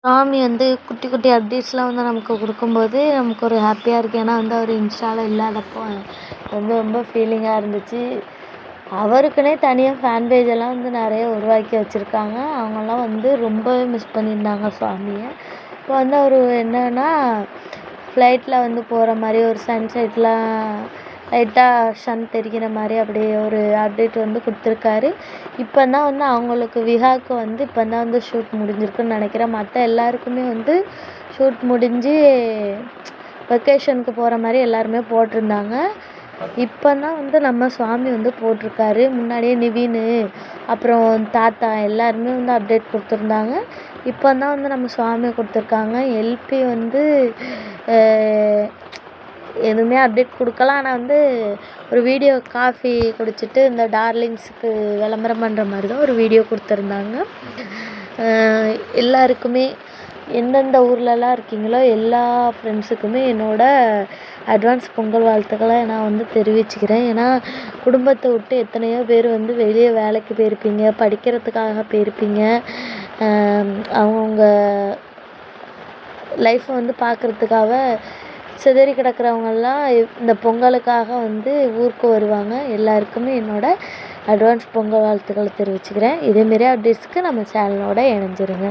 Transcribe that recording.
சாமி வந்து குட்டி குட்டி அப்டேட்ஸ்லாம் வந்து நமக்கு கொடுக்கும்போது நமக்கு ஒரு ஹாப்பியாக இருக்குது. ஏன்னா வந்து அவர் இன்ஸ்டாவில் இல்லாதப்போ வந்து ரொம்ப ஃபீலிங்காக இருந்துச்சு. அவருக்குன்னே தனியாக ஃபேன் பேஜ் எல்லாம் வந்து நிறைய உருவாக்கி வச்சுருக்காங்க. அவங்கெல்லாம் வந்து ரொம்பவே மிஸ் பண்ணியிருந்தாங்க சுவாமியை. இப்போ வந்து அவர் என்னன்னா ஃப்ளைட்டில் வந்து போகிற மாதிரி ஒரு சன்செட்லாம் லைட்டாக சன் தெரிகிற மாதிரி அப்படியே ஒரு அப்டேட் வந்து கொடுத்துருக்காரு. இப்போ தான் வந்து அவங்களுக்கு விஹாக்கு வந்து இப்போ தான் வந்து ஷூட் முடிஞ்சிருக்குன்னு நினைக்கிறேன். மற்ற எல்லாருக்குமே வந்து ஷூட் முடிஞ்சு வெக்கேஷனுக்கு போகிற மாதிரி எல்லாருமே போட்டிருந்தாங்க. இப்போ தான் வந்து நம்ம சுவாமி வந்து போட்டிருக்காரு. முன்னாடியே நிவின் அப்புறம் தாத்தா எல்லாருமே வந்து அப்டேட் கொடுத்துருந்தாங்க. இப்போ தான் வந்து நம்ம சுவாமி கொடுத்துருக்காங்க. எல்பி வந்து எதுவுமே அப்டேட் கொடுக்கல. ஆனால் வந்து ஒரு வீடியோ காஃபி குடிச்சிட்டு இந்த டார்லிங்ஸுக்கு விளம்பரம் பண்ணுற மாதிரி தான் ஒரு வீடியோ கொடுத்துருந்தாங்க. எல்லாருக்குமே எந்தெந்த ஊர்லலாம் இருக்கீங்களோ எல்லா ஃப்ரெண்ட்ஸுக்குமே என்னோடய அட்வான்ஸ் பொங்கல் வாழ்த்துக்களை நான் வந்து தெரிவிச்சுக்கிறேன். ஏன்னா குடும்பத்தை விட்டு எத்தனையோ பேர் வந்து வெளியே வேலைக்கு போயிருப்பீங்க, படிக்கிறதுக்காக போயிருப்பீங்க. அவங்கவுங்க லைஃப்பை வந்து பார்க்குறதுக்காக சிதறி கிடக்கிறவங்கெல்லாம் இந்த பொங்கலுக்காக வந்து ஊருக்கு வருவாங்க. எல்லாருக்குமே என்னோடய அட்வான்ஸ் பொங்கல் வாழ்த்துக்களை தெரிவிச்சுக்கிறேன். இதேமாரி அப்டேட்ஸ்க்கு நம்ம சேனலோட இணைஞ்சிருங்க.